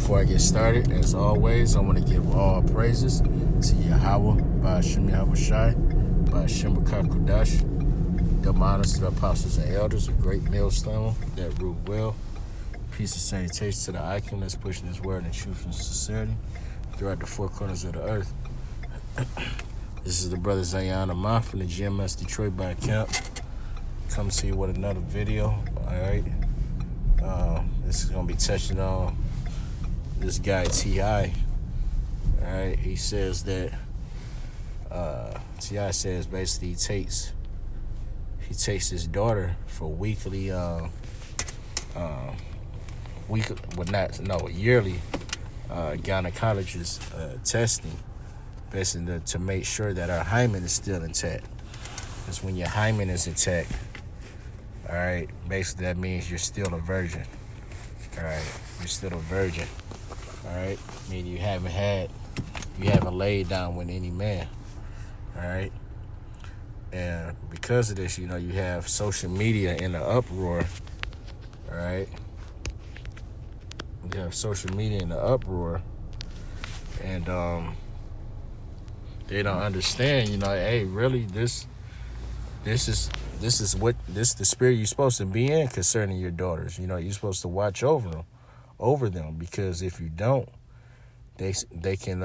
Before I get started, as always, I want to give all praises to Yahweh, Ba'ashem Yahweh Shai, Ba'ashem Kudash, double honors to the apostles and elders, a great millstone that rule well. Peace and salutation to the icon that's pushing his word in truth and sincerity throughout the four corners of the earth. This is the brother Zayan Amon from the GMS Detroit by Camp. Come to you with another video. Alright. This is going to be touching on this guy T.I. Alright. He says that T.I. says basically he takes his daughter for yearly gynecologist testing, basically to make sure that our hymen is still intact. Because when your hymen is intact, all right, basically that means you're still a virgin. All right, you're still a virgin. All right, meaning you haven't laid down with any man. All right, and because of this, you have social media in the uproar. All right, you have social media in the uproar, and they don't understand. Hey, really, this is the spirit you're supposed to be in concerning your daughters. You're supposed to watch over them, because if you don't, they can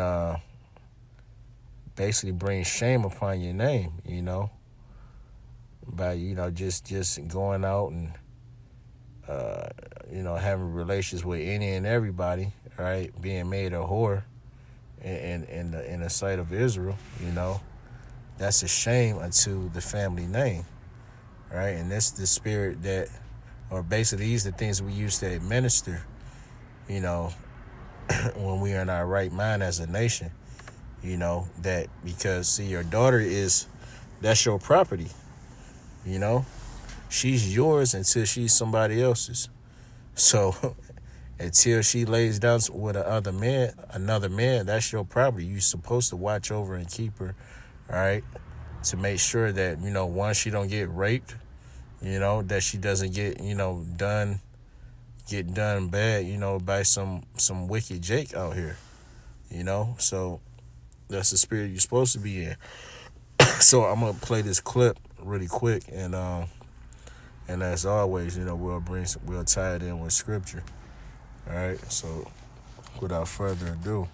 basically bring shame upon your name. By just going out and having relations with any and everybody, right? Being made a whore in the sight of Israel, that's a shame unto the family name, right? And that's the spirit that, or basically these are the things we used to administer, when we are in our right mind as a nation, that because, see, your daughter that's your property, she's yours until she's somebody else's. So until she lays down with another man, that's your property. You're supposed to watch over and keep her, all right, to make sure that, one, she don't get raped, that she doesn't get done bad, by some wicked Jake out here, So that's the spirit you're supposed to be in. So I'm gonna play this clip really quick, and as always, we'll tie it in with scripture. All right. So without further ado.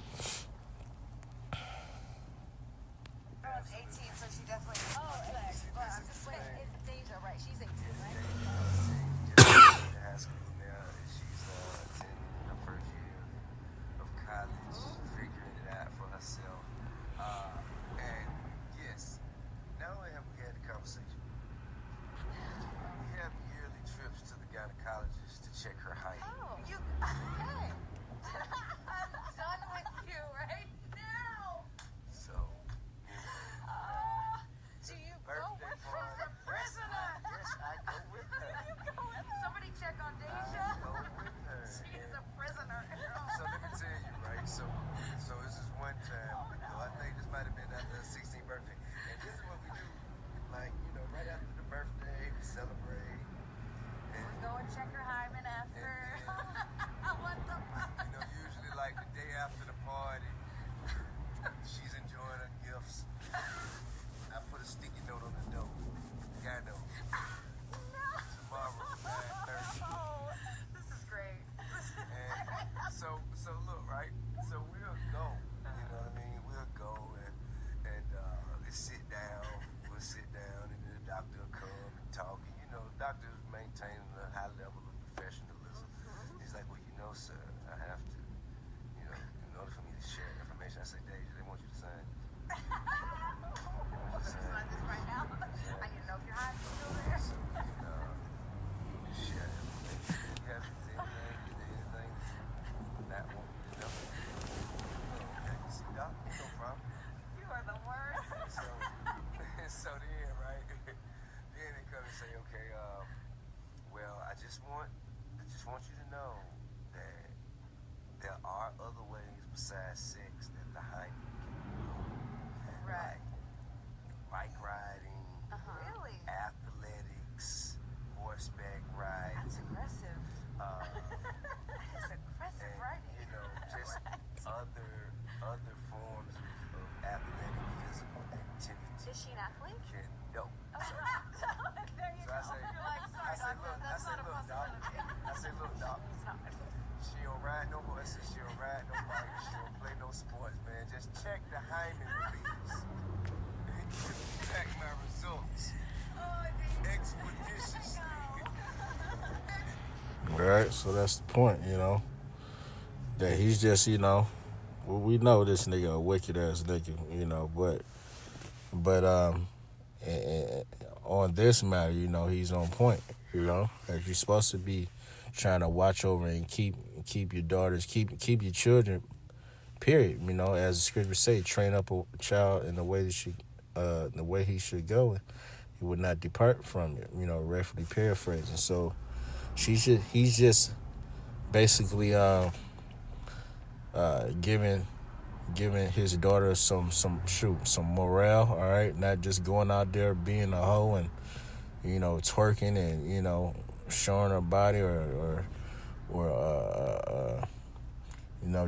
Gynecologist to check her height. Oh, you hey. I'm done with you right now. So, do you go with her? She's a prisoner. Yes, I go with her. You go with her? Somebody check on Deja. I go with her. She's a prisoner. So let me tell you, right? So this is one time. I think this might have been after her 16th birthday. And this is what we do. Like, right after the birthday, we celebrate. Go and check her hymen after. What the fuck? Usually like the day after the party, she's enjoying her gifts. I put a sticky note on the door. Guy knows. No. Tomorrow, 9:30. Oh, this is great. And so look, right? So we'll go. You know what I mean? We'll go and let's sit down. We'll sit down, and then the doctor will come and talk. Doctors maintain a high level of professionalism. He's like, well, sir, I have to, in order for me to share information, I say, Deja, they want you to sign. They want you to sign this right now. I need to know if your eyes are still there. So you share information. You have anything that want me to know? Okay, you see, Doc, no problem. You are the worst. So then, right? Then they come and say, okay, well, I just want you to know that there are other ways besides sex that the hymen can do. Right. Like bike riding, really? Athletics, horseback riding. That's aggressive. It's aggressive riding. said she don't ride no bike, she don't play no sports, man. Just check the hymen release. Check my results. Expeditiously. All right, so that's the point, that he's just, well, we know this nigga a wicked ass nigga, but on this matter, he's on point, as you're supposed to be trying to watch over and keep your daughters, keep your children, period. As the scriptures say, train up a child in the way the way he should go, he would not depart from it. Roughly paraphrasing. So he's just basically giving his daughter some morale. All right, not just going out there being a hoe and twerking and showing her body or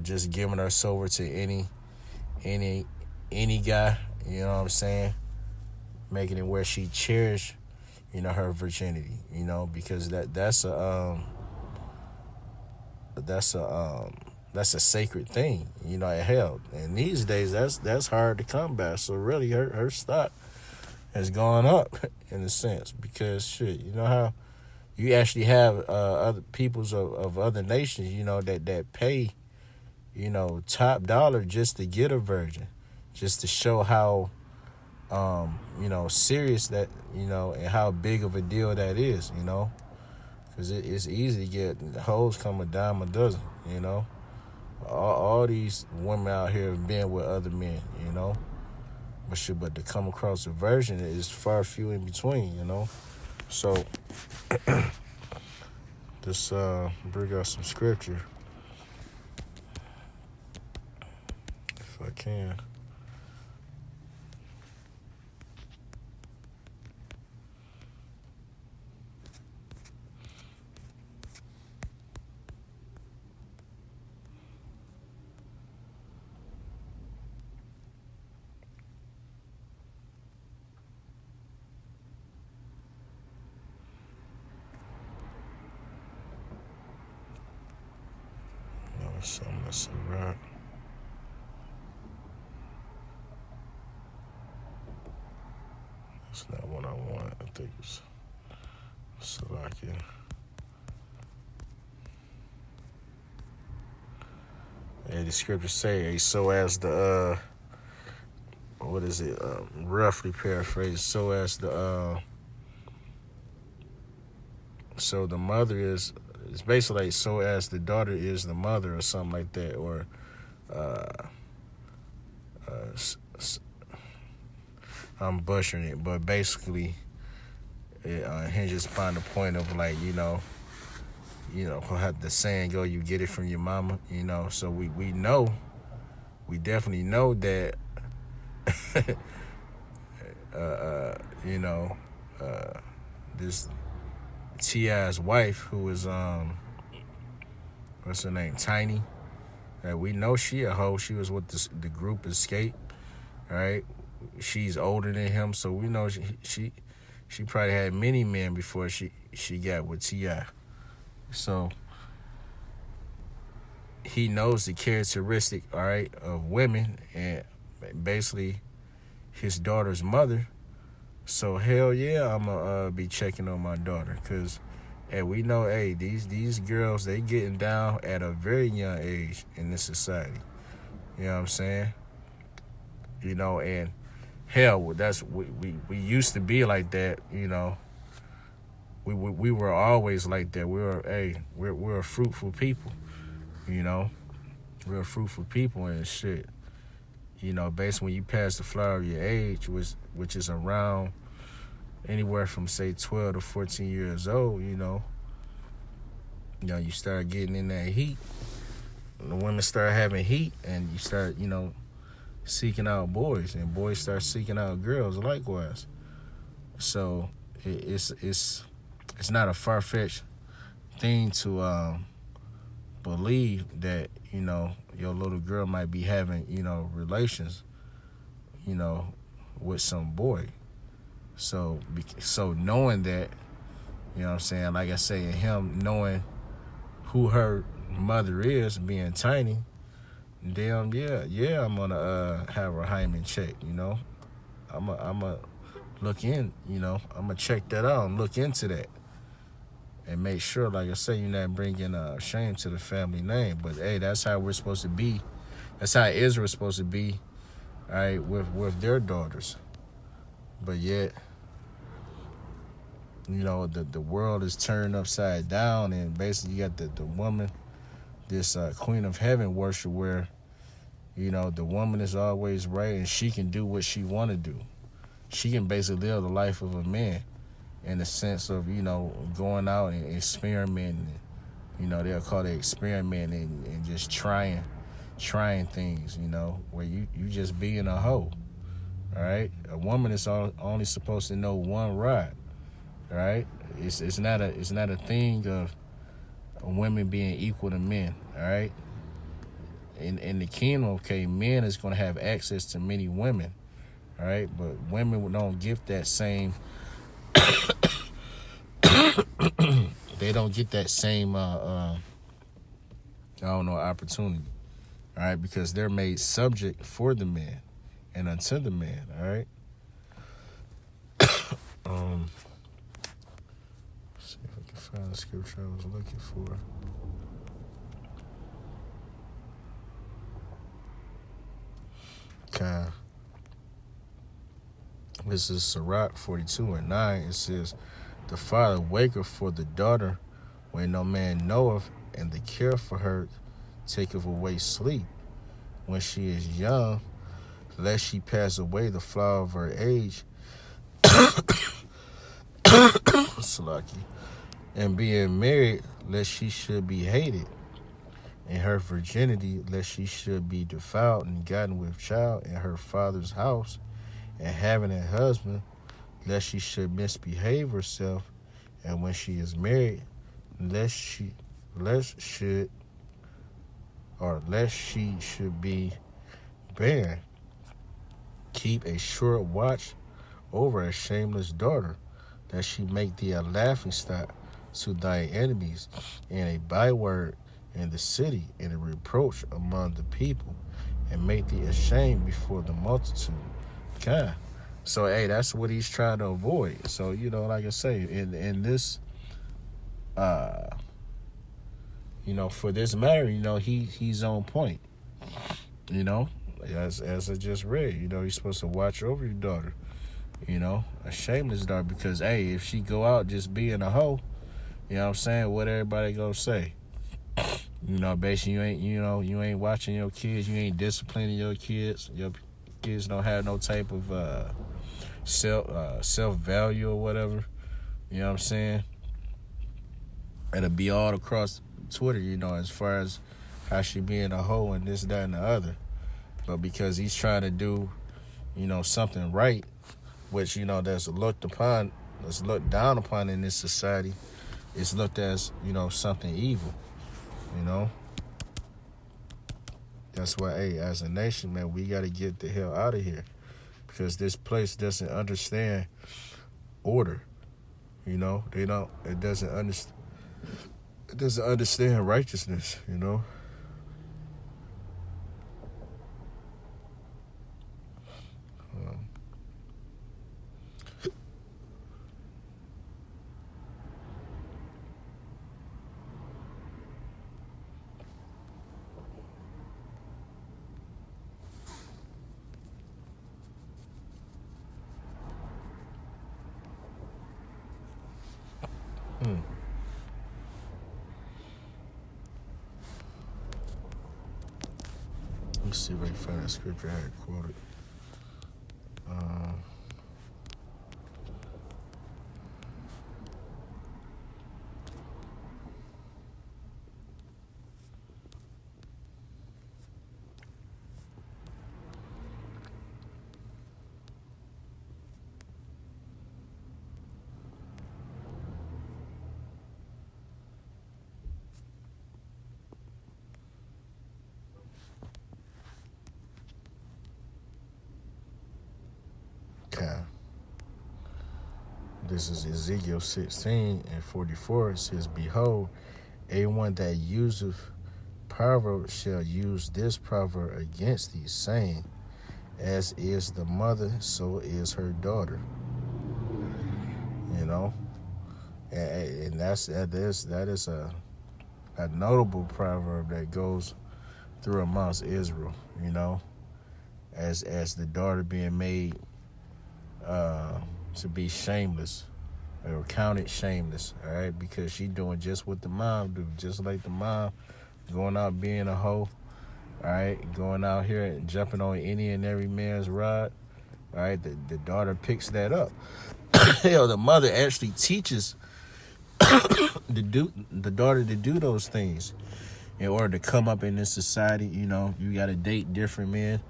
just giving her over to any guy. You know what I'm saying? Making it where she cherish her virginity. Because that's a sacred thing. It held. And these days that's hard to combat. So really her stock has gone up in a sense, because shit, how you actually have other peoples of other nations, that pay, top dollar just to get a virgin, just to show how serious that, and how big of a deal that is, because it's easy to get hoes come a dime a dozen, all these women out here have been with other men, but to come across a virgin is far few in between, So just bring out some scripture if I can. Shameless, right? That's not what I want. I think it's Slovakia. And the scriptures say, so as the what is it? Roughly paraphrased, so as the so the mother is. It's basically like, so as the daughter is the mother, or something like that, or I'm butchering it, but basically it hinges upon the point of like, how the saying go, you get it from your mama, So we definitely know that, this T.I.'s wife, who is what's her name, Tiny. We know she a hoe. She was with the group Escape. All right, she's older than him, so we know she probably had many men before she got with T.I. So he knows the characteristic, all right, of women, and basically his daughter's mother. So hell yeah, I'm gonna be checking on my daughter, cause we know, these girls, they getting down at a very young age in this society. You know what I'm saying? And hell, that's we used to be like that. We were always like that. We're a fruitful people. We're a fruitful people and shit. Based when you pass the flower of your age, which is around anywhere from say 12 to 14 years old, you start getting in that heat. The women start having heat, and you start, seeking out boys, and boys start seeking out girls likewise. So it's not a far-fetched thing to believe that, your little girl might be having, relations, with some boy. So knowing that, like I say, and him knowing who her mother is, being tiny, then yeah, I'm gonna have her hymen check. I'm a look in. I'm gonna check that out and look into that and make sure, like I say, you're not bringing shame to the family name. But hey, that's how we're supposed to be. That's how Israel's supposed to be, all right, with their daughters. But yet, the world is turned upside down, and basically you got the woman, this queen of heaven worship, where the woman is always right and she can do what she want to do. She can basically live the life of a man in the sense of going out and experimenting. They'll call it experimenting and just trying things. Where you just being a hoe. All right, a woman is only supposed to know one rod. All right, it's not a thing of women being equal to men. All right, in the kingdom, okay, men is going to have access to many women. All right, but women don't get that same. They don't get that same. Opportunity. All right, because they're made subject for the man and unto the man. All right. See if I can find the scripture I was looking for. Okay. This is Sirach 42:9. It says, "The father waketh for the daughter when no man knoweth, and the care for her taketh away sleep. When she is young, lest she pass away the flower of her age, Salaki, and being married, lest she should be hated. In her virginity, lest she should be defiled and gotten with child in her father's house, and having a husband, lest she should misbehave herself, and when she is married, lest she should be barren. Keep a short watch over a shameless daughter, that she make thee a laughingstock to thy enemies, and a byword in the city, and a reproach among the people, and make thee ashamed before the multitude." Okay. So, hey, that's what he's trying to avoid. So, like I say, in this, for this matter, he's on point. As I just read, you're supposed to watch over your daughter. A shameless daughter, because hey, if she go out just being a hoe, what I'm saying, what everybody gonna say? Basically you ain't watching your kids, you ain't disciplining your kids. Your kids don't have no type of self value or whatever. You know what I'm saying? It'll be all across Twitter, as far as how she being a hoe and this, that, and the other. But because he's trying to do, something right, which, that's looked down upon in this society, it's looked as, something evil, That's why, hey, as a nation, man, we got to get the hell out of here, because this place doesn't understand order. It doesn't understand righteousness, Let me see if I can find that scripture I had quoted. Okay. This is Ezekiel 16:44. It says, "Behold, a one that useth proverb shall use this proverb against thee, saying, as is the mother, so is her daughter. You know, and that is a notable proverb that goes through amongst Israel. You know, as the daughter being made to be shameless, or counted shameless, all right, because she doing just what the mom do, just like the mom going out being a hoe, all right, going out here and jumping on any and every man's rod, all right. The daughter picks that up. Hell, the mother actually teaches the daughter to do those things in order to come up in this society. You know, you got to date different men,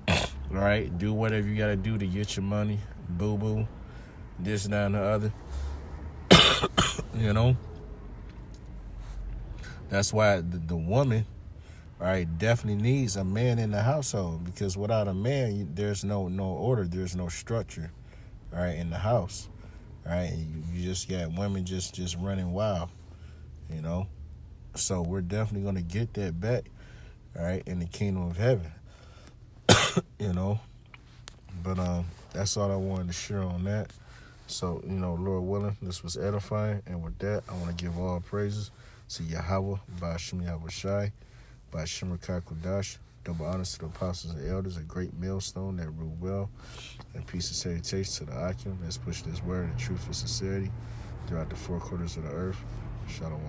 all right, do whatever you got to do to get your money, boo-boo, this, that, and the other. You know, that's why the woman, all right, definitely needs a man in the household, because without a man, there's no order, there's no structure, all right, in the house, all right. And you just got women just running wild, you know. So we're definitely gonna get that back, all right, in the kingdom of heaven, you know. But that's all I wanted to share on that. So, you know, Lord willing, this was edifying. And with that, I want to give all praises to Yahweh, by Hashem Yahweh Shai, by Hashem Kakodash. Double honors to the apostles and elders, a great millstone that rule well. And peace and salutation to the Akim that's pushed this word in truth and sincerity throughout the four quarters of the earth. Shalom.